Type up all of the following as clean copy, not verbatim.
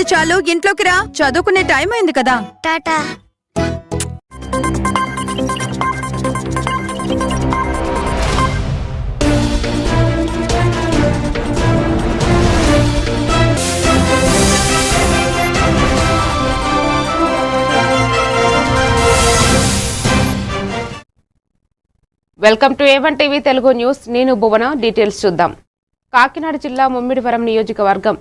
అన్నది చాలు, ఇంట్లోకి రా. చదువుకునే టైం అయింది కదా. Tata. Welcome to A1 TV Telugu news. నేను భువన. డీటెయిల్స్ చూద్దాం. కాకినాడ జిల్లా ముమ్మిడివరం నియోజకవర్గం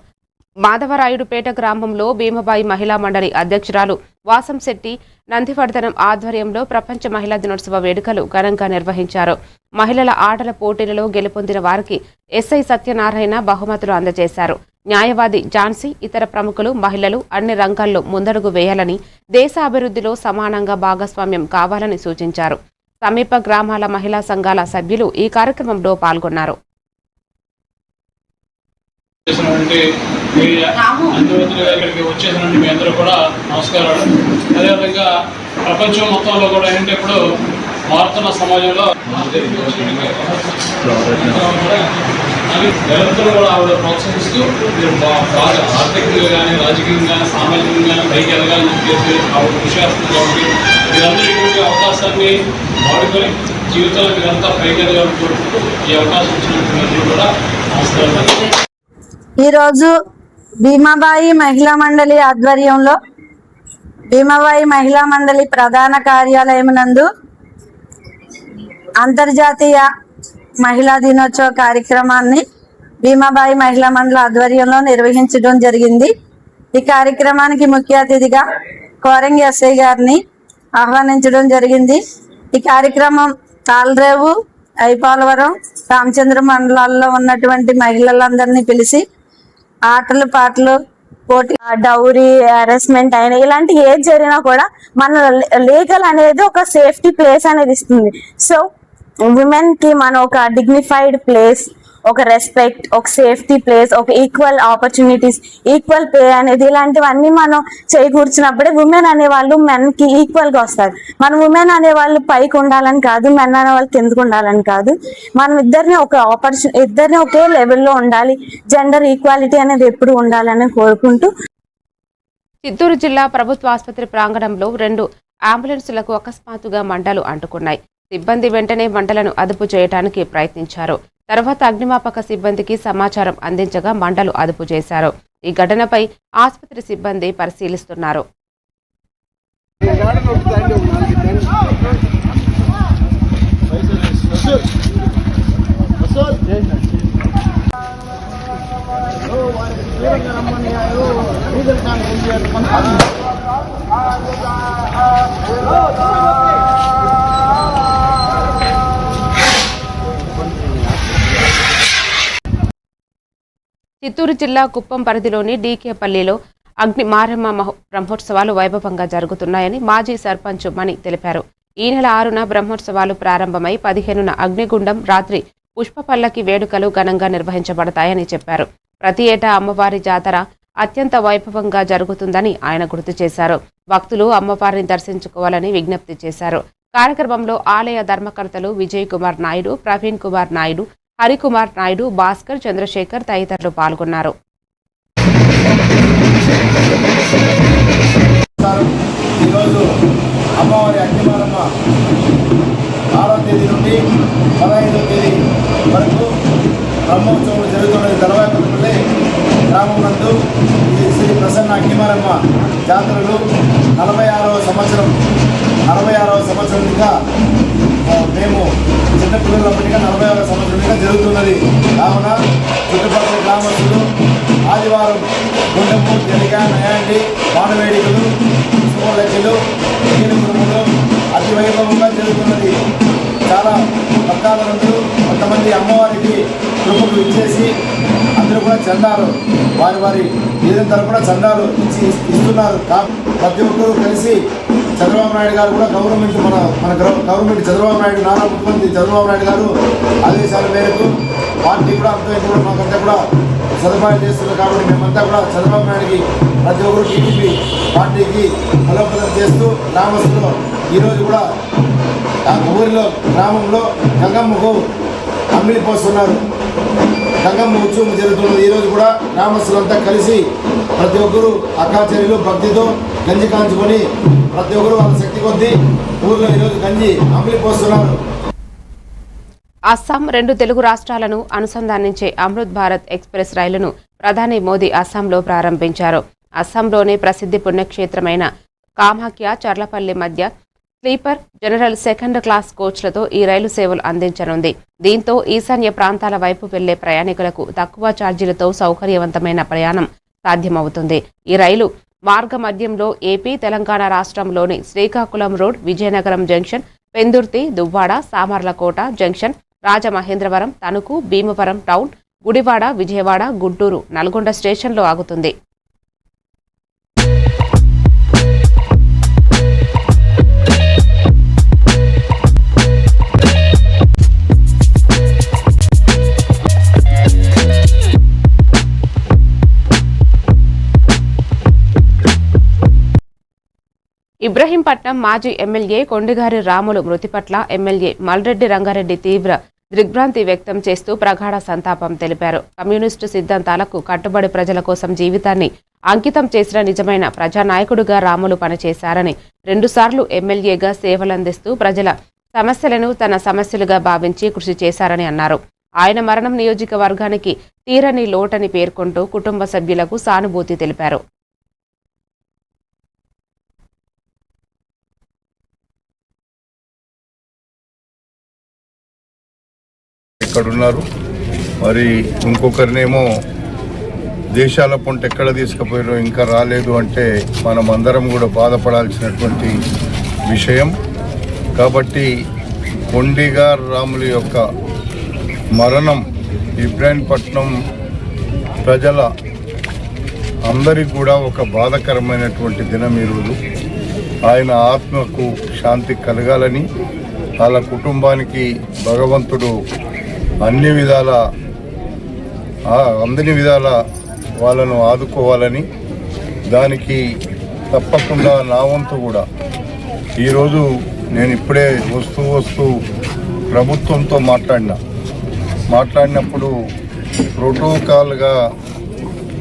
మాధవరాయుడుపేట గ్రామంలో భీమబాయి మహిళా మండలి అధ్యక్షురాలు వాసంశెట్టి నందివర్ధనం ఆధ్వర్యంలో ప్రపంచ మహిళా దినోత్సవ వేడుకలు ఘనంగా నిర్వహించారు. మహిళల ఆటల పోటీలలో గెలుపొందిన వారికి ఎస్ఐ సత్యనారాయణ బహుమతులు అందజేశారు. న్యాయవాది ఝాన్సీ, ఇతర ప్రముఖులు, మహిళలు అన్ని రంగాల్లో ముందడుగు వేయాలని, దేశ అభివృద్ధిలో సమానంగా భాగస్వామ్యం కావాలని సూచించారు. సమీప గ్రామాల మహిళా సంఘాల సభ్యులు ఈ కార్యక్రమంలో పాల్గొన్నారు. అదేవిధంగా ప్రపంచం మొత్తంలో కూడా ఏంటంటే ఇప్పుడు మారుతున్న సమాజంలో నిరంతరం కూడా ఆవిడ ప్రోత్సహిస్తూ మీరు బాగా ఆర్థికంగా కానీ, రాజకీయంగా కానీ, సామాజికంగా కానీ పైకి ఎదగాలని చెప్పేసి ఆవిడ కృషి చేస్తుంది. కాబట్టి మీరందరూ ఇటువంటి అవకాశాన్ని వాడుకొని జీవితంలో మీరంతా పైకి ఎదగాలని కోరుకుంటూ ఈ అవకాశం ఇచ్చినటువంటి కూడా నమస్కారం. ఈరోజు భీమాబాయి మహిళా మండలి ఆధ్వర్యంలో భీమాబాయి మహిళా మండలి ప్రధాన కార్యాలయం నందు అంతర్జాతీయ మహిళా దినోత్సవ కార్యక్రమాన్ని భీమాబాయి మహిళా మండలి ఆధ్వర్యంలో నిర్వహించడం జరిగింది. ఈ కార్యక్రమానికి ముఖ్య అతిథిగా కోరంగి ఎస్ఐ గారిని ఆహ్వానించడం జరిగింది. ఈ కార్యక్రమం తాళరేవు, ఐపోలవరం, రామచంద్ర మండలాల్లో ఉన్నటువంటి మహిళలందరినీ పిలిచి ఆటలు పాటలు పోటీ, డౌరీ, హెరాస్మెంట్ అయినా ఇలాంటి ఏది జరిగినా కూడా మన లీగల్ అనేది ఒక సేఫ్టీ ప్లేస్ అనేది ఇస్తుంది. సో ఉమెన్ కి మనం ఒక డిగ్నిఫైడ్ ప్లేస్, ఒక రెస్పెక్ట్, ఒక సేఫ్టీ ప్లేస్, ఒక ఈక్వల్ ఆపర్చునిటీస్, ఈక్వల్ పే అనేది ఇలాంటివన్నీ మనం చేకూర్చినప్పుడే ఉమెన్ అనేవాళ్ళు మెన్ కి ఈక్వల్ గా వస్తారు. మనం ఉమెన్ అనేవాళ్ళు పైకి ఉండాలని కాదు, మెన్ అనే వాళ్ళు కిందకు ఉండాలని కాదు. మనం ఇద్దరిని ఒకే లెవెల్లో ఉండాలి. జెండర్ ఈక్వాలిటీ అనేది ఎప్పుడు ఉండాలని కోరుకుంటూ చిత్తూరు జిల్లా ప్రభుత్వ ఆసుపత్రి ప్రాంగణంలో 2 అంబులెన్సులకు అకస్మాత్తుగా మంటలు అంటుకున్నాయి. సిబ్బంది వెంటనే మంటలను అదుపు చేయడానికి ప్రయత్నించారు. తర్వాత అగ్నిమాపక సిబ్బందికి సమాచారం అందించగా మంటలు అదుపు చేశారు. ఈ ఘటనపై ఆసుపత్రి సిబ్బంది పరిశీలిస్తున్నారు. చిత్తూరు జిల్లా కుప్పం పరిధిలోని డీకేపల్లిలో అగ్ని మారమ్మ బ్రహ్మోత్సవాలు వైభవంగా జరుగుతున్నాయని మాజీ సర్పంచ్ మణి తెలిపారు. ఈ నెల 6న బ్రహ్మోత్సవాలు ప్రారంభమై 15న అగ్నిగుండం, రాత్రి పుష్పపల్లకి వేడుకలు ఘనంగా నిర్వహించబడతాయని చెప్పారు. ప్రతి ఏటా అమ్మవారి జాతర అత్యంత వైభవంగా జరుగుతుందని ఆయన గుర్తు చేశారు. భక్తులు అమ్మవారిని దర్శించుకోవాలని విజ్ఞప్తి చేశారు. కార్యక్రమంలో ఆలయ ధర్మకర్తలు విజయ్ కుమార్ నాయుడు, ప్రవీణ్ కుమార్ నాయుడు, హరికుమార్ నాయుడు, భాస్కర్, చంద్రశేఖర్ తదితరులు పాల్గొన్నారు. ఈరోజు అమ్మవారి అగ్నిమారమ్మ 6వ తేదీ నుండి 15వ తేదీ వరకు బ్రహ్మోత్సవం జరుగుతున్నది. దళవాయపల్లి గ్రామం నందు శ్రీ ప్రసన్న అగ్నిమారమ్మ జాతరలు 46వ సంవత్సరంగా మేము చిన్నపిల్లలప్పటిగా 46వ సంవత్సరంగా జరుగుతున్నది. కావున చుట్టుపక్కల గ్రామస్తులు ఆదివారం గుండెము, జలిక, నయాండి, వానవేడికలు, లెక్కలు, నీరు కుటుంబంలో అతి వైభవంగా జరుగుతున్నది. చాలా పక్కాల నుండి కొంతమంది అమ్మవారికి కృపకు ఇచ్చేసి అందరూ కూడా చందాలు వారి ఏదైనా తరపున చందాలు ఇస్తున్నారు. ప్రతి ఒక్కరూ కలిసి చంద్రబాబు నాయుడు గారు కూడా మన గవర్నమెంట్ చంద్రబాబు నాయుడు, నారా ముఖ్యమంత్రి చంద్రబాబు నాయుడు గారు ఆదేశాల మేరకు పార్టీ కూడా మాకంతా కూడా సదుపాయాలు చేస్తున్నారు. కాబట్టి మేమంతా కూడా చంద్రబాబు నాయుడికి ప్రతి ఒక్కరు టీడీపీ పార్టీకి బలోపేతం చేస్తూ గ్రామస్తులు ఈరోజు కూడా ఊరిలో గ్రామంలో గంగమ్మకు అమ్మిలిపోస్తున్నారు. గంగమ్మ ఉత్సవం జరుగుతున్నది. ఈరోజు కూడా గ్రామస్తులంతా కలిసి ప్రతి ఒక్కరూ అక్కాచెరులు భక్తితో గంజి కాంచుకొని ప్రతి ఒక్కరు వాళ్ళ శక్తి కొద్దీ ఊర్లో ఈరోజు గంజి అమలిపోస్తున్నారు. అస్సాం 2 తెలుగు రాష్ట్రాలను అనుసంధానించే అమృత్ భారత్ ఎక్స్ప్రెస్ రైలును ప్రధాని మోదీ అస్సాంలో ప్రారంభించారు. అస్సాంలోని ప్రసిద్ధి పుణ్యక్షేత్రమైన కామాఖ్య చర్లపల్లి మధ్య స్లీపర్ జనరల్ 2nd క్లాస్ కోచ్లతో ఈ రైలు సేవలు అందించనుంది. దీంతో ఈశాన్య ప్రాంతాల వైపు వెళ్లే ప్రయాణికులకు తక్కువ ఛార్జీలతో సౌకర్యవంతమైన ప్రయాణం సాధ్యమవుతుంది. ఈ రైలు మార్గ మధ్యంలో ఏపీ, తెలంగాణ రాష్ట్రంలోని Srikakulam road, Vizianagaram junction, Pendurthi, Duvvada, Samarlakota junction, Rajamahendravaram, Tanuku, Bhimavaram town, Gudivada, Vijayawada, Guntur, Nalgonda స్టేషన్లో ఆగుతుంది. ఇబ్రహీంపట్నం మాజీ ఎమ్మెల్యే కొండిగారి రాములు మృతి పట్ల ఎమ్మెల్యే మల్రెడ్డి రంగారెడ్డి తీవ్ర దిగ్భ్రాంతి వ్యక్తం చేస్తూ ప్రగాఢ సంతాపం తెలిపారు. కమ్యూనిస్టు సిద్ధాంతాలకు కట్టుబడి ప్రజల కోసం జీవితాన్ని అంకితం చేసిన నిజమైన ప్రజానాయకుడిగా రాములు పనిచేశారని, 2 సార్లు ఎమ్మెల్యేగా సేవలందిస్తూ ప్రజల సమస్యలను తన సమస్యలుగా భావించి కృషి చేశారని అన్నారు. ఆయన మరణం నియోజకవర్గానికి తీరని లోటని పేర్కొంటూ కుటుంబ సభ్యులకు సానుభూతి తెలిపారు. ఎక్కడున్నారు మరి ఇంకొకరినేమో దేశాల పొంట ఎక్కడ తీసుకుపోయారో ఇంకా రాలేదు అంటే మనం అందరం కూడా బాధపడాల్సినటువంటి విషయం. కాబట్టి కొండిగా రాములు యొక్క మరణం ఇబ్రాహీంపట్నం ప్రజల అందరికి కూడా ఒక బాధాకరమైనటువంటి దినం ఈరోజు. ఆయన ఆత్మకు శాంతి కలగాలని, వాళ్ళ కుటుంబానికి భగవంతుడు అన్ని విధాల వాళ్ళను ఆదుకోవాలని, దానికి తప్పకుండా నా వంతు కూడా ఈరోజు నేను ఇప్పుడే వస్తూ ప్రభుత్వంతో మాట్లాడినప్పుడు ప్రోటోకాల్గా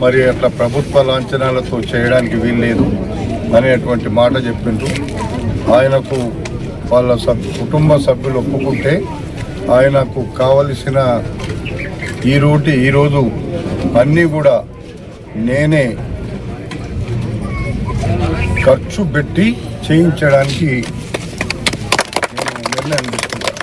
మరి అట్లా ప్రభుత్వ లాంఛనాలతో చేయడానికి వీల్లేదు అనేటువంటి మాట చెప్పిండ్రు. ఆయనకు వాళ్ళ కుటుంబ సభ్యులు ఒప్పుకుంటే ఆయనకు కావలసిన ఈరోజు అన్నీ కూడా నేనే ఖర్చు పెట్టి చేయించడానికి నేను నిర్ణయం తీసుకుంటాను.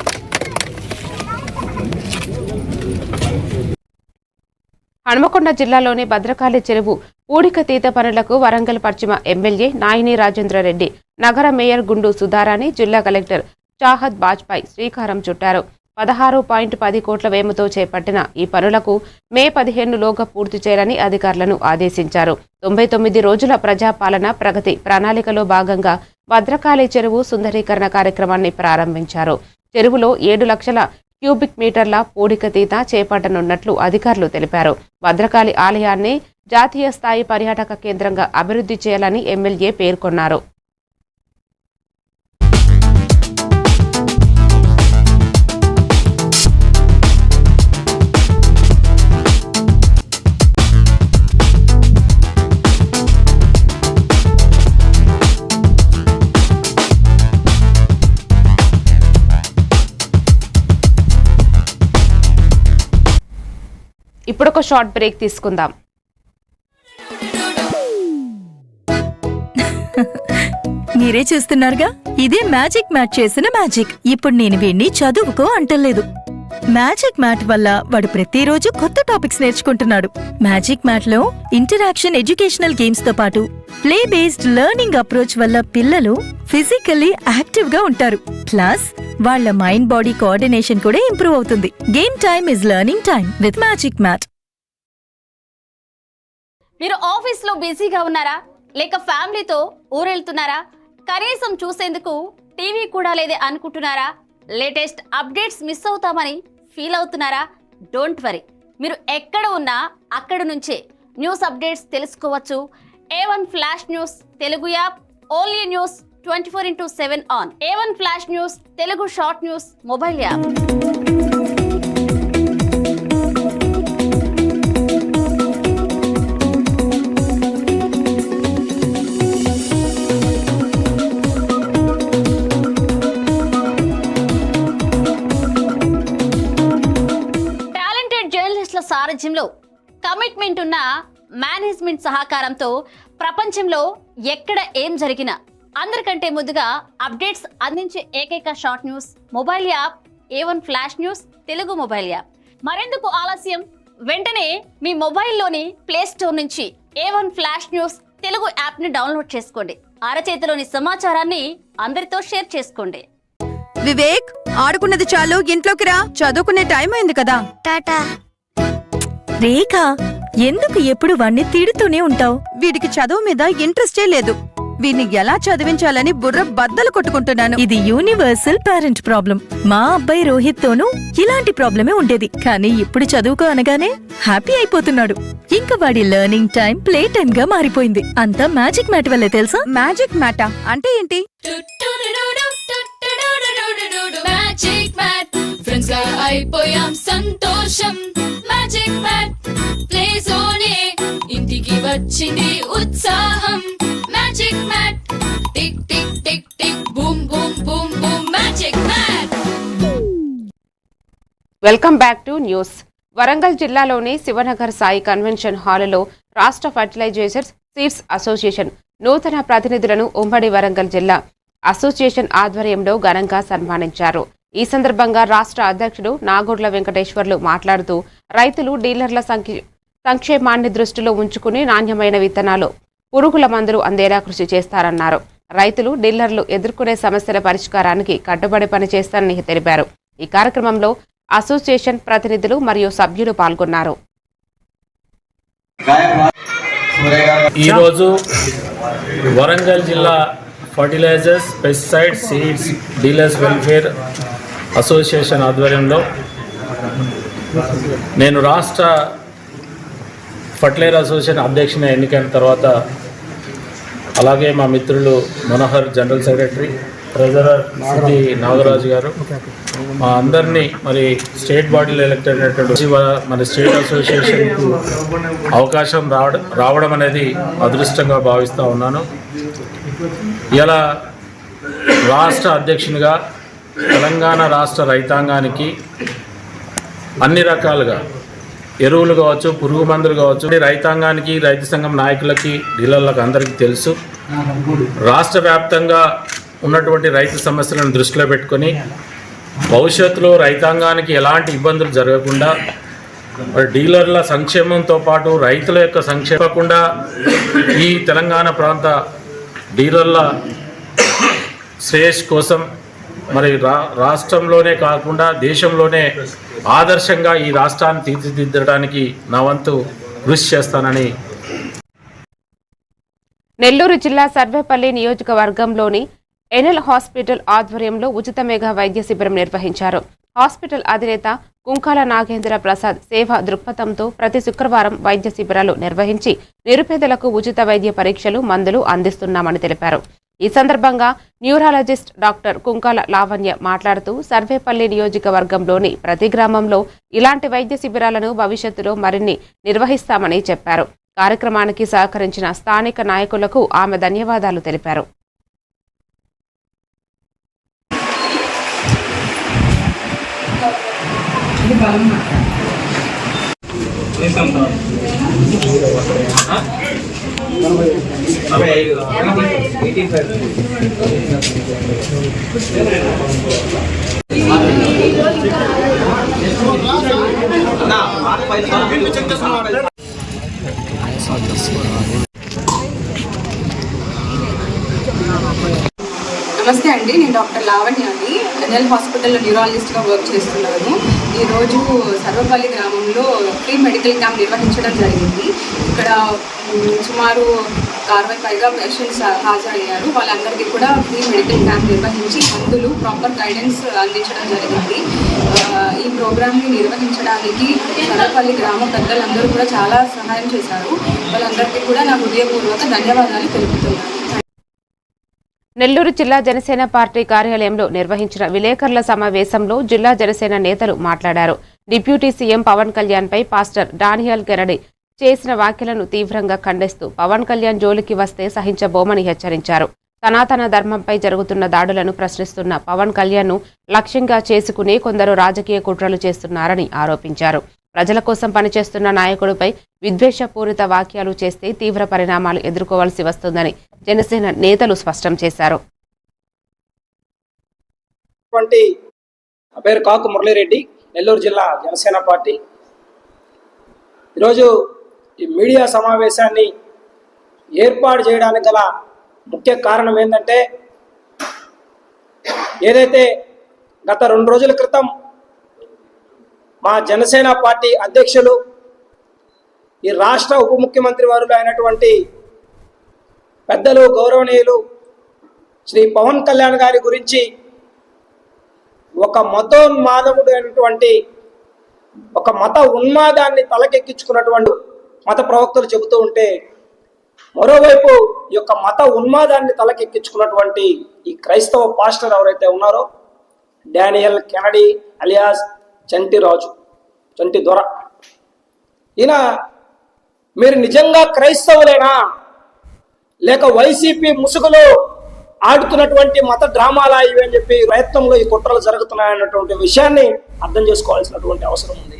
హనుమకొండ జిల్లాలోని భద్రకాళి చెరువు పూడికతీత పనులకు వరంగల్ పశ్చిమ ఎమ్మెల్యే నాయిని రాజేంద్రరెడ్డి, నగర మేయర్ గుండు సుధారాణి, జిల్లా కలెక్టర్ చాహద్ బాజ్పాయ్ శ్రీకారం చుట్టారు. 16.10 కోట్ల వ్యయంతో చేపట్టిన ఈ పనులకు మే 15లోగా పూర్తి చేయాలని అధికారులను ఆదేశించారు. 99 రోజుల ప్రజాపాలన ప్రగతి ప్రణాళికలో భాగంగా భద్రకాళి చెరువు సుందరీకరణ కార్యక్రమాన్ని ప్రారంభించారు. చెరువులో 7 లక్షల క్యూబిక్ మీటర్ల పూడికతీత చేపట్టనున్నట్లు అధికారులు తెలిపారు. భద్రకాళి ఆలయాన్ని జాతీయ స్థాయి పర్యాటక కేంద్రంగా అభివృద్ధి చేయాలని ఎమ్మెల్యే పేర్కొన్నారు. ఇప్పుడు ఒక షార్ట్ బ్రేక్ తీసుకుందాం. మీరే చూస్తున్నారుగా, ఇదే మ్యాజిక్ మ్యాట్ చేసిన మ్యాజిక్. ఇప్పుడు నేను వీణ్ణి చదువుకో అంటలేదు. మ్యాజిక్ మ్యాట్ వల్ల వాడు ప్రతిరోజు కొత్త టాపిక్స్ నేర్చుకుంటున్నాడు. మ్యాజిక్ మ్యాట్ లో ఇంటరాక్షన్ ఎడ్యుకేషనల్ గేమ్స్ తో పాటు ప్లే బేస్డ్ లెర్నింగ్ అప్రోచ్ వల్ల పిల్లలు ఫిజికల్లీ యాక్టివ్ గా ఉంటారు. ప్లస్ వాళ్ళ మైండ్ బాడీ కోఆర్డినేషన్ కూడా ఇంప్రూవ్ అవుతుంది. Game time is learning time with magic mat. మీరు ఆఫీస్ లో బిజీగా ఉన్నారా, లేక ఫ్యామిలీతో ఊరెళ్తున్నారా, కనీసం చూసేందుకు టీవీ కూడా లేదే అనుకుంటున్నారా, లేటెస్ట్ అప్డేట్స్ మిస్ అవుతామని ఫీల్ అవుతున్నారా? డోంట్ వరీ, మీరు ఎక్కడ ఉన్నా అక్కడ నుంచే న్యూస్ అప్డేట్స్ తెలుసుకోవచ్చు. A1 flash news Telugu app, only news 24/7 on. A1 flash news Telugu short news mobile app. Commitment ఉన్న మేనేజ్మెంట్ సహకారంతో ప్రపంచంలో ఎక్కడ ఏం జరిగినా అందరికంటే ముందుగా అప్డేట్స్ అందించే ఏకైక short news mobile app A1 flash news Telugu mobile app. మరెందుకు ఆలస్యం? వెంటనే మీ మొబైల్లోని ప్లే స్టోర్ నుంచి A1 ఫ్లాష్ న్యూస్ తెలుగు యాప్ని డౌన్లోడ్ చేసుకోండి. అరచేతిలోని సమాచారాన్ని అందరితో షేర్ చేసుకోండి. వివేక్, ఆడుకున్నది చాలు, ఇంట్లోకి రా. చదువుకునే టైం అయింది కదా. టాటా. రేఖ, ఎందుకు ఎప్పుడు వాణ్ణి తిడుతూనే ఉంటావు? వీడికి చదువు మీద ఇంట్రెస్టే లేదు. వీడిని ఎలా చదివించాలని బుర్ర బద్దలు కొట్టుకుంటున్నాను. ఇది యూనివర్సల్ పేరెంట్ ప్రాబ్లం. మా అబ్బాయి రోహిత్ తోనూ ఇలాంటి ప్రాబ్లమే ఉండేది, కానీ ఇప్పుడు చదువుకో అనగానే హ్యాపీ అయిపోతున్నాడు. ఇంకా వాడి లెర్నింగ్ టైం ప్లే టైం గా మారిపోయింది. అంతా మ్యాజిక్ మ్యాట్ వల్లే తెలుసా? మ్యాజిక్ మ్యాటా అంటే ఏంటి? మ్యాజిక్ మ్యాట్ ఫ్రెండ్స్ గా అయిపోయాం సంతోషం. మ్యాజిక్ మ్యాట్ ప్లే జోనే ఇంటికి వచ్చింది ఉత్సాహం. Magic mat tick tick tick tick boom boom boom boom magic mat. Welcome back to news. Warangal జిల్లాలోని శివనగర్ సాయి కన్వెన్షన్ హాలులో రాష్ట్ర ఫర్టిలైజర్స్ సీడ్స్ అసోసియేషన్ నూతన ప్రతినిధులను ఉమ్మడి వరంగల్ జిల్లా అసోసియేషన్ ఆధ్వర్యంలో ఘనంగా సన్మానించారు. ఈ సందర్భంగా రాష్ట్ర అధ్యక్షుడు నాగోడ్ల వెంకటేశ్వర్లు మాట్లాడుతూ రైతులు డీలర్ల సంక్షేమాన్ని దృష్టిలో ఉంచుకుని నాణ్యమైన విత్తనాలు, పురుగుల మందులు అందేలా కృషి చేస్తారన్నారు. రైతులు డీలర్లు ఎదుర్కొనే సమస్యల పరిష్కారానికి కట్టుబడి పనిచేస్తారని తెలిపారు. ఈ కార్యక్రమంలో అసోసియేషన్ ప్రతినిధులు మరియు సభ్యులు పాల్గొన్నారు. ఈరోజు వరంగల్ జిల్లా fertilisers, pesticides, seeds dealers welfare association ఆధ్వర్యంలో నేను రాష్ట్ర ఫర్టిలైజర్ అసోసియేషన్ అధ్యక్షుని ఎన్నికైన తర్వాత, అలాగే మా మిత్రులు Manohar general secretary, treasurer city Nagaraju గారు, మా అందరినీ మరి స్టేట్ బాడీలో ఎలక్ట్ అయినటువంటి మరి స్టేట్ అసోసియేషన్కు అవకాశం రావడం అనేది అదృష్టంగా భావిస్తూ ఉన్నాను. ఇలా రాష్ట్ర అధ్యక్షునిగా తెలంగాణ రాష్ట్ర రైతాంగానికి అన్ని రకాలుగా ఎరువులు కావచ్చు, పురుగు మందులు కావచ్చు, రైతాంగానికి, రైతు సంఘం నాయకులకి, డీలర్లకు అందరికీ తెలుసు. రాష్ట్ర వ్యాప్తంగా ఉన్నటువంటి రైతు సమస్యలను దృష్టిలో పెట్టుకొని భవిష్యత్తులో రైతాంగానికి ఎలాంటి ఇబ్బందులు జరగకుండా డీలర్ల సంక్షేమంతో పాటు రైతుల యొక్క సంక్షేమకుండా ఈ తెలంగాణ ప్రాంత డీలర్ల శ్రేయస్ కోసం మరి రాష్ట్రంలోనే కాకుండా దేశంలోనే ఆదర్శంగా ఈ రాష్ట్రాన్ని తీర్చిదిద్దడానికి నా వంతు కృషి చేస్తానని. నెల్లూరు జిల్లా సర్వేపల్లి నియోజకవర్గంలోని ఎన్ఎల్ హాస్పిటల్ ఆధ్వర్యంలో ఉచిత మెగా వైద్య శిబిరం నిర్వహించారు. హాస్పిటల్ అధినేత కుంకాల నాగేంద్ర ప్రసాద్ సేవా దృక్పథంతో ప్రతి శుక్రవారం వైద్య శిబిరాలు నిర్వహించి నిరుపేదలకు ఉచిత వైద్య పరీక్షలు, మందులు అందిస్తున్నామని తెలిపారు. ఈ సందర్భంగా న్యూరాలజిస్ట్ డాక్టర్ కుంకాల లావణ్య మాట్లాడుతూ సర్వేపల్లి నియోజకవర్గంలోని ప్రతి గ్రామంలో ఇలాంటి వైద్య శిబిరాలను భవిష్యత్తులో మరిన్ని నిర్వహిస్తామని చెప్పారు. కార్యక్రమానికి సహకరించిన స్థానిక నాయకులకు ఆమె ధన్యవాదాలు తెలిపారు. నమస్తే అండి, నేను డాక్టర్ లావణ్య అండి. ఎన్ఎల్ హాస్పిటల్లో న్యూరాలజిస్ట్గా వర్క్ చేస్తున్నాను. ఈరోజు సర్వపల్లి గ్రామంలో ఫ్రీ మెడికల్ క్యాంప్ నిర్వహించడం జరిగింది. ఇక్కడ సుమారు 60 పైగా పేషెంట్స్ హాజరయ్యారు. వాళ్ళందరికీ కూడా ఫ్రీ మెడికల్ క్యాంప్ నిర్వహించి మందులు, ప్రాపర్ గైడెన్స్ అందించడం జరిగింది. ఈ ప్రోగ్రామ్ని నిర్వహించడానికి సర్వపల్లి గ్రామ పెద్దలందరూ కూడా చాలా సహాయం చేశారు. వాళ్ళందరికీ కూడా నా హృదయపూర్వక ధన్యవాదాలు తెలుపుతున్నాను. నెల్లూరు జిల్లా జనసేన పార్టీ కార్యాలయంలో నిర్వహించిన విలేకరుల సమావేశంలో జిల్లా జనసేన నేతలు మాట్లాడారు. డిప్యూటీ సీఎం పవన్ కళ్యాణ్ పై పాస్టర్ డానియల్ కెనడీ చేసిన వ్యాఖ్యలను తీవ్రంగా ఖండిస్తూ పవన్ కళ్యాణ్ జోలికి వస్తే సహించబోమని హెచ్చరించారు. సనాతన ధర్మంపై జరుగుతున్న దాడులను ప్రశ్నిస్తున్న పవన్ కళ్యాణ్ను లక్ష్యంగా చేసుకుని కొందరు రాజకీయ కుట్రలు చేస్తున్నారని ఆరోపించారు. ప్రజల కోసం పనిచేస్తున్న నాయకుడిపై విద్వేషపూరిత వ్యాఖ్యలు చేస్తే తీవ్ర పరిణామాలు ఎదుర్కోవాల్సి వస్తుందని జనసేన నేతలు స్పష్టం చేశారు. నా పేరు కాకు మురళీరెడ్డి, నెల్లూరు జిల్లా జనసేన పార్టీ. ఈరోజు ఈ మీడియా సమావేశాన్ని ఏర్పాటు చేయడానికి గల ముఖ్య కారణం ఏంటంటే, ఏదైతే గత 2 రోజుల క్రితం మా జనసేన పార్టీ అధ్యక్షులు, ఈ రాష్ట్ర ఉప ముఖ్యమంత్రి వారులు అయినటువంటి పెద్దలు గౌరవనీయులు శ్రీ పవన్ కళ్యాణ్ గారి గురించి ఒక మతోన్మాదముడు అయినటువంటి ఒక మత ఉన్మాదాన్ని తలకెక్కించుకున్నటువంటి మత ప్రవక్తలు చెబుతూ ఉంటే, మరోవైపు ఈ యొక్క మత ఉన్మాదాన్ని తలకెక్కించుకున్నటువంటి ఈ క్రైస్తవ పాస్టర్ ఎవరైతే ఉన్నారో డానియల్ కెనడీ అలియాస్ చంటి దొర, ఈయన మీరు నిజంగా క్రైస్తవులేనా లేక వైసీపీ ముసుగులో ఆడుతున్నటువంటి మత డ్రామాలా ఇవి అని చెప్పి ప్రయత్నంలో ఈ కుట్రలు జరుగుతున్నాయన్నటువంటి విషయాన్ని అర్థం చేసుకోవాల్సినటువంటి అవసరం ఉంది.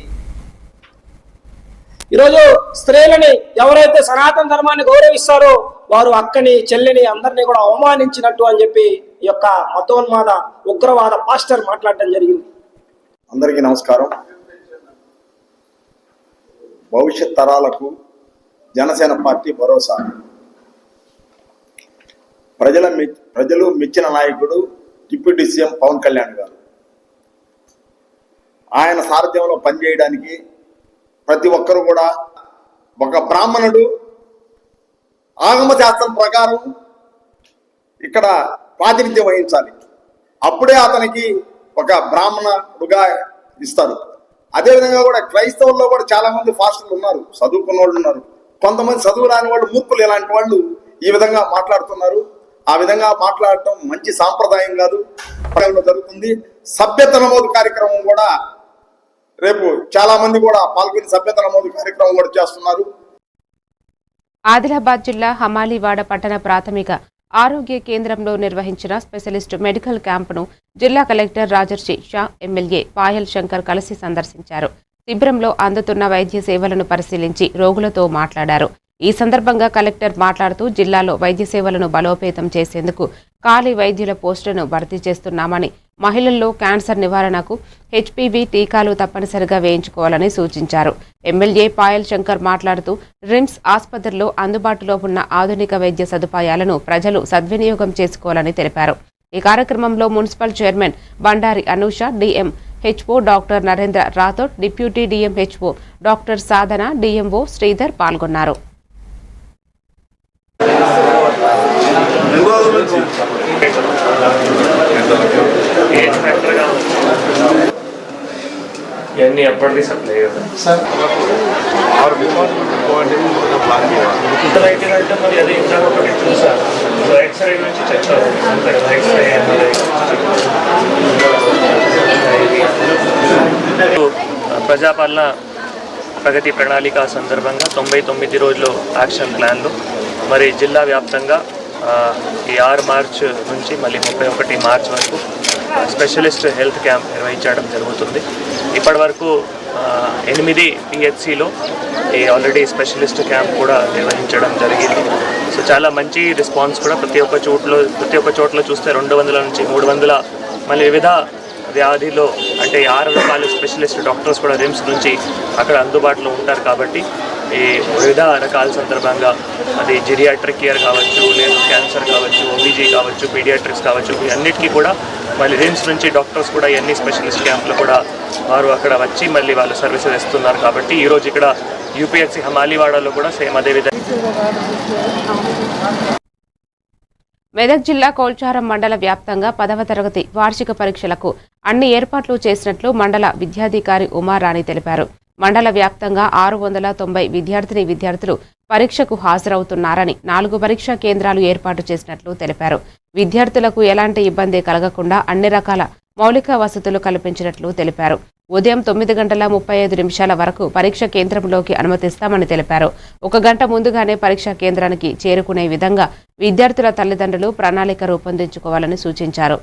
ఈరోజు స్త్రీలని ఎవరైతే సనాతన ధర్మాన్ని గౌరవిస్తారో వారు అక్కని చెల్లిని అందరినీ కూడా అవమానించినట్టు అని చెప్పి ఈ యొక్క మతోన్మాద ఉగ్రవాద పాస్టర్ మాట్లాడడం జరిగింది. అందరికీ నమస్కారం. భవిష్యత్ తరాలకు జనసేన పార్టీ భరోసా. ప్రజలు మెచ్చిన నాయకుడు డిప్యూటీ సీఎం పవన్ కళ్యాణ్ గారు. ఆయన సారథ్యంలో పనిచేయడానికి ప్రతి ఒక్కరు కూడా, ఒక బ్రాహ్మణుడు ఆగమ శాస్త్రం ప్రకారం ఇక్కడ ప్రాతినిధ్యం వహించాలి. అప్పుడే అతనికి ఒక బ్రాహ్మణుడుగా ఇస్తారు. అదేవిధంగా కూడా క్రైస్తవుల్లో కూడా చాలా మంది ఫాస్టర్లు ఉన్నారు, చదువుకున్న వాళ్ళు ఉన్నారు. కొంతమంది చదువు రాని వాళ్ళు, మూర్ఖులు, ఇలాంటి వాళ్ళు ఈ విధంగా మాట్లాడుతున్నారు. ఆ విధంగా మాట్లాడటం మంచి సాంప్రదాయం కాదు. జరుగుతుంది. సభ్యత నమోదు కార్యక్రమం కూడా రేపు చాలా మంది కూడా పాల్గొని సభ్యత నమోదు కార్యక్రమం కూడా చేస్తున్నారు. ఆదిలాబాద్ జిల్లా హమాలీవాడ పట్టణ ప్రాథమిక ఆరోగ్య కేంద్రంలో నిర్వహించిన స్పెషలిస్ట్ మెడికల్ క్యాంపును జిల్లా కలెక్టర్ రాజర్షి షా, ఎమ్మెల్యే పాయల్ శంకర్ కలిసి సందర్శించారు. శిబిరంలో అందుతున్న వైద్య సేవలను పరిశీలించి రోగులతో మాట్లాడారు. ఈ సందర్భంగా కలెక్టర్ మాట్లాడుతూ జిల్లాలో వైద్య సేవలను బలోపేతం చేసేందుకు ఖాళీ వైద్యుల పోస్టులను భర్తీ చేస్తున్నామని, మహిళల్లో క్యాన్సర్ నివారణకు హెచ్పివి టీకాలు తప్పనిసరిగా వేయించుకోవాలని సూచించారు. ఎమ్మెల్యే పాయల్ శంకర్ మాట్లాడుతూ రిమ్స్ ఆసుపత్రిలో అందుబాటులో ఉన్న ఆధునిక వైద్య సదుపాయాలను ప్రజలు సద్వినియోగం చేసుకోవాలని తెలిపారు. ఈ కార్యక్రమంలో municipal chairman Bandari Anusha, DMHO doctor Narendra Rathod, deputy DMHO doctor Sadhana, DMO Sridhar పాల్గొన్నారు. ఇవన్నీ ఎప్పటికీ సప్లై కదా సార్. అయితే మరి అది ఇంకా ఒకటి చూసారు. ఎక్స్రే నుంచి చెప్తారు అంతే కదా. ఎక్స్రే ప్రజాపాలన ప్రగతి ప్రణాళిక సందర్భంగా 99 రోజులు యాక్షన్ ప్లాన్లు మరి జిల్లా వ్యాప్తంగా ఈ 6 మార్చ్ నుంచి మళ్ళీ 31 మార్చ్ వరకు స్పెషలిస్ట్ హెల్త్ క్యాంప్ నిర్వహించడం జరుగుతుంది. ఇప్పటి వరకు 8 PHCలో ఈ ఆల్రెడీ స్పెషలిస్ట్ క్యాంప్ కూడా నిర్వహించడం జరిగింది. సో చాలా మంచి రెస్పాన్స్ కూడా ప్రతి ఒక్క చోట్ల చూస్తే 200 నుంచి 300 మళ్ళీ వివిధ వ్యాధిలో అంటే 6 రకాల స్పెషలిస్ట్ డాక్టర్స్ కూడా రిమ్స్ నుంచి అక్కడ అందుబాటులో ఉంటారు. కాబట్టి ఈ వివిధ రకాల సందర్భంగా అది జిరియాట్రిక్ కేర్ కావచ్చు, లేదు క్యాన్సర్ కావచ్చు, ఓబీజీ కావచ్చు, పీడియాట్రిక్స్ కావచ్చు, అన్నిటికీ కూడా మళ్ళీ రిమ్స్ నుంచి డాక్టర్స్ కూడా ఎన్ని స్పెషలిస్ట్ క్యాంపులు కూడా వారు అక్కడ వచ్చి మళ్ళీ వాళ్ళు సర్వీసెస్ ఇస్తున్నారు. కాబట్టి ఈరోజు ఇక్కడ యూపీహెచ్సి హమాలీవాడలో కూడా సేమ్ అదే విధంగా. మెదక్ జిల్లా కోల్చారం మండల వ్యాప్తంగా 10వ తరగతి వార్షిక పరీక్షలకు అన్ని ఏర్పాట్లు చేసినట్లు మండల విద్యాధికారి ఉమారాణి తెలిపారు. మండల వ్యాప్తంగా 690 విద్యార్థులు పరీక్షకు హాజరవుతున్నారని, 4 పరీక్షా కేంద్రాలు ఏర్పాటు చేసినట్లు తెలిపారు. విద్యార్థులకు ఎలాంటి ఇబ్బంది కలగకుండా అన్ని రకాల మౌలిక వసతులు కల్పించినట్లు తెలిపారు. ఉదయం 9:35 వరకు పరీక్ష కేంద్రంలోకి అనుమతిస్తామని తెలిపారు. 1 గంట ముందుగానే పరీక్షా కేంద్రానికి చేరుకునే విధంగా విద్యార్థుల తల్లిదండ్రులు ప్రణాళిక రూపొందించుకోవాలని సూచించారు.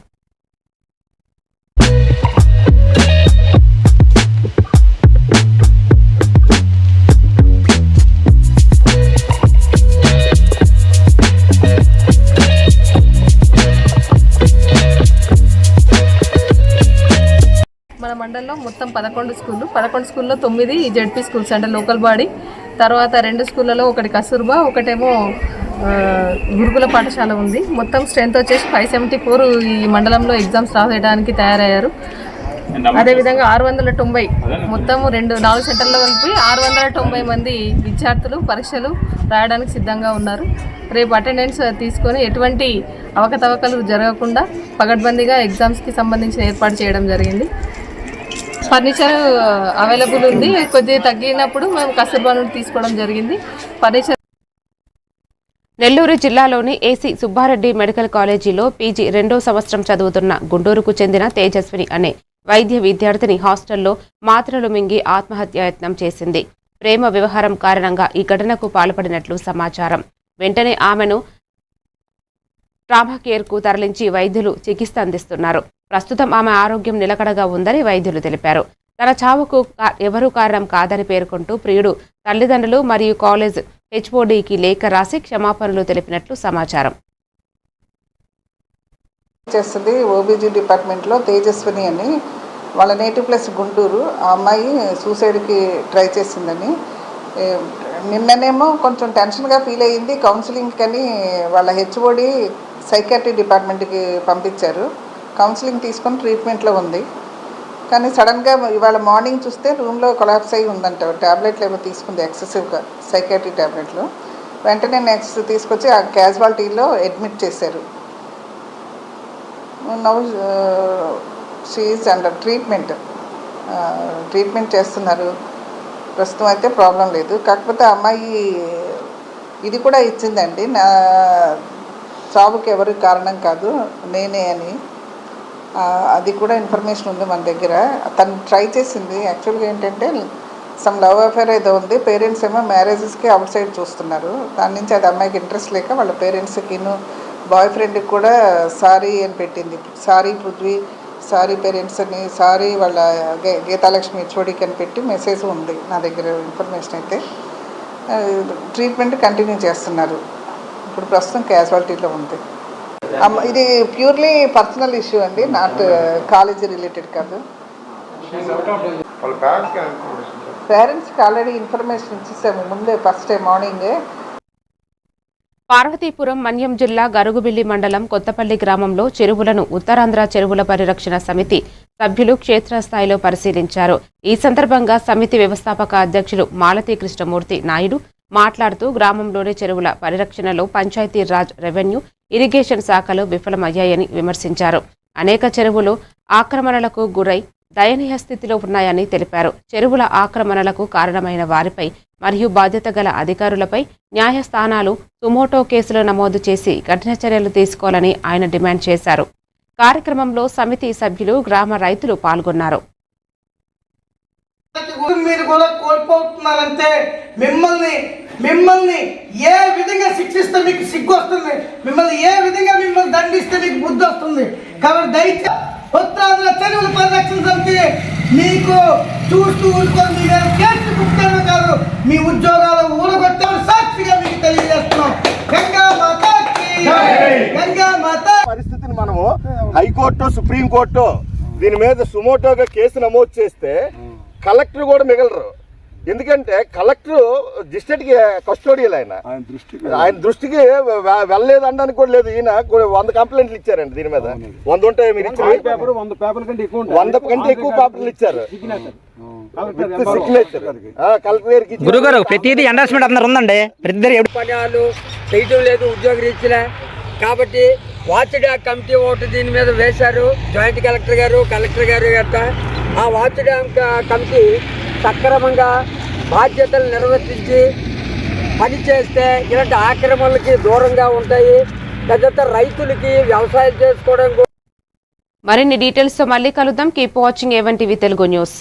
మండలంలో మొత్తం 11 స్కూళ్ళు. 11 స్కూల్లో 9 జెడ్పీ స్కూల్స్ అంటే లోకల్ బాడీ. తర్వాత 2 స్కూళ్ళలో ఒకటి కస్తూర్బా, ఒకటేమో గురుకుల పాఠశాల ఉంది. మొత్తం స్ట్రెంత్ వచ్చేసి 574 ఈ మండలంలో ఎగ్జామ్స్ రాసేయడానికి తయారయ్యారు. అదేవిధంగా 690 మొత్తం 4 సెంటర్లో కలిపి 690 మంది విద్యార్థులు పరీక్షలు రాయడానికి సిద్ధంగా ఉన్నారు. రేపు అటెండెన్స్ తీసుకొని ఎటువంటి అవకతవకలు జరగకుండా పగడ్బందీగా ఎగ్జామ్స్కి సంబంధించిన ఏర్పాటు చేయడం జరిగింది. ఫర్నిచర్ అవైలబుల్ ఉంది. కొద్దిగా తగ్గినప్పుడు మేము కస్తూర్బా నుండి తీసుకోవడం జరిగింది. ఫర్నిచర్ నెల్లూరు జిల్లాలోని ఏసీ సుబ్బారెడ్డి మెడికల్ కాలేజీలో పీజీ 2వ సంవత్సరం చదువుతున్న గుంటూరుకు చెందిన తేజస్విని అనే వైద్య విద్యార్థిని హాస్టల్లో మాత్రలు మింగి ఆత్మహత్యాయత్నం చేసింది. ప్రేమ వ్యవహారం కారణంగా ఈ ఘటనకు పాల్పడినట్లు సమాచారం. వెంటనే ఆమెను ట్రామా కేర్కు తరలించి వైద్యులు చికిత్స అందిస్తున్నారు. ప్రస్తుతం ఆమె ఆరోగ్యం నిలకడగా ఉందని వైద్యులు తెలిపారు. తన చావుకు ఎవరూ కారణం కాదని పేర్కొంటూ ప్రియుడు తల్లిదండ్రులు మరియు కాలేజ్ హెచ్ఓడికి లేఖ రాసి క్షమాపణలు తెలిపినట్లు సమాచారం. చేస్తుంది ఓబీజీ డిపార్ట్మెంట్లో తేజస్విని అని, వాళ్ళ నేటివ్ ప్లేస్ గుంటూరు. ఆ అమ్మాయి సూసైడ్కి ట్రై చేసిందని నిన్ననేమో కొంచెం టెన్షన్గా ఫీల్ అయ్యింది. కౌన్సిలింగ్ అని వాళ్ళ హెచ్ఓడి సైకాట్రీ డిపార్ట్మెంట్కి పంపించారు. కౌన్సిలింగ్ తీసుకొని ట్రీట్మెంట్లో ఉంది. కానీ సడన్గా ఇవాళ మార్నింగ్ చూస్తే రూమ్లో కొలాప్స్ అయ్యి ఉందంట. ట్యాబ్లెట్లు ఏమో తీసుకుంది ఎక్సెసివ్గా, సైకాట్రీ ట్యాబ్లెట్లు. వెంటనే నెక్స్ట్ తీసుకొచ్చి ఆ క్యాజువాలిటీలో అడ్మిట్ చేశారు. Now she is under treatment చేస్తున్నారు. ప్రస్తుతం అయితే ప్రాబ్లం లేదు. కాకపోతే అమ్మాయి ఇది కూడా ఇచ్చిందండి, నా చావుకి ఎవరు కారణం కాదు నేనే అని. అది కూడా ఇన్ఫర్మేషన్ ఉంది మన దగ్గర. తను ట్రై చేసింది. యాక్చువల్గా ఏంటంటే సమ్ లవ్ అఫేర్ ఏదో ఉంది. పేరెంట్స్ ఏమో మ్యారేజెస్కి అవుట్ సైడ్ చూస్తున్నారు. దాని నుంచి అది అమ్మాయికి ఇంట్రెస్ట్ లేక వాళ్ళ పేరెంట్స్కిను బాయ్ ఫ్రెండ్కి కూడా సారీ అని పెట్టింది. సారీ పృథ్వీ, సారీ పేరెంట్స్ అని, సారీ వాళ్ళ గీతాలక్ష్మి హెచ్ఓడికి అని పెట్టి మెసేజ్ ఉంది నా దగ్గర ఇన్ఫర్మేషన్. అయితే ట్రీట్మెంట్ కంటిన్యూ చేస్తున్నారు. ఇప్పుడు ప్రస్తుతం క్యాజువాలిటీలో ఉంది. ఇది ప్యూర్లీ పర్సనల్ ఇష్యూ అండి, నాట్ కాలేజీ రిలేటెడ్ కాదు. పేరెంట్స్కి ఆల్రెడీ ఇన్ఫర్మేషన్ ఇచ్చేసాము ముందే, ఫస్ట్ డే మార్నింగే. పార్వతీపురం మన్యం జిల్లా గరుగుబిల్లి మండలం కొత్తపల్లి గ్రామంలో చెరువులను ఉత్తరాంధ్ర చెరువుల పరిరక్షణ సమితి సభ్యులు క్షేత్రస్థాయిలో పరిశీలించారు. ఈ సందర్భంగా సమితి వ్యవస్థాపక అధ్యక్షులు మాలతీ కృష్ణమూర్తి నాయుడు మాట్లాడుతూ గ్రామంలోని చెరువుల పరిరక్షణలో పంచాయతీరాజ్, రెవెన్యూ, ఇరిగేషన్ శాఖలు విఫలమయ్యాయని విమర్శించారు. అనేక చెరువులు ఆక్రమణలకు గురై దయనీయ స్థితిలో ఉన్నాయని తెలిపారు. చెరువుల ఆక్రమణలకు కారణమైన వారిపై మరియు బాధ్యత గల అధికారులపై న్యాయస్థానాలు సుమోటో కేసులు నమోదు చేసి కఠిన చర్యలు తీసుకోవాలని ఆయన డిమాండ్ చేశారు. కార్యక్రమంలో సమితి సభ్యులు, గ్రామ రైతులు పాల్గొన్నారు. మీరు కూడా కోల్పోతున్నారంటే మిమ్మల్ని ఏ విధంగా శిక్షిస్తే మీకు సిగ్గు వస్తుంది, మిమ్మల్ని ఏ విధంగా దండిస్తే మీకు బుద్ధి వస్తుంది. కాబట్టి దయచేసి ఉత్తరాంధ్ర చెరువుల పరిరక్షణ సమితి మీకు చూస్తూ ఊరుకొని మీ కేసు పుట్టారు కాదు, మీ ఉద్యోగాలు ఊడగొట్టారు సాక్షిగా మీకు తెలియజేస్తున్నాం. గంగా మాత పరిస్థితిని మనము హైకోర్టు, సుప్రీంకోర్టు దీని మీద సుమోటోగా కేసు నమోదు చేస్తే కలెక్టర్ కూడా మిగలరు. ఎందుకంటే కలెక్టర్ డిస్ట్రిక్ట్ కస్టోడియల్ ఆయన దృష్టికి వెళ్ళలేదు అనడానికి కూడా లేదు. ఈయన 100 కంప్లైంట్లు ఇచ్చారండి దీని మీద. 100 ఉంటాయి, మీరు ఇచ్చారు 100 కంటే ఎక్కువ పేపర్లు ఇచ్చారు. గురుగారు ప్రతిదీ ఎండార్స్మెంట్ అందరు ఉందండి. పనియాలు చేయటం లేదు ఉద్యోగ రీత్యా. కాబట్టి వాచ్ డ్యామ్ కమిటీ ఒకటి దీని మీద వేశారు జాయింట్ కలెక్టర్ గారు గట్ట. ఆ వాచ్ డ్యామ్ కమిటీ సక్రమంగా బాధ్యతలు నిర్వర్తించి పనిచేస్తే ఇలాంటి ఆక్రమణలకి దూరంగా ఉంటాయి. తదితర రైతులకి వ్యవసాయం చేసుకోవడం. మరిన్ని డీటెయిల్స్ తో మళ్ళీ కలుద్దాం. Keep watching A1 TV Telugu news.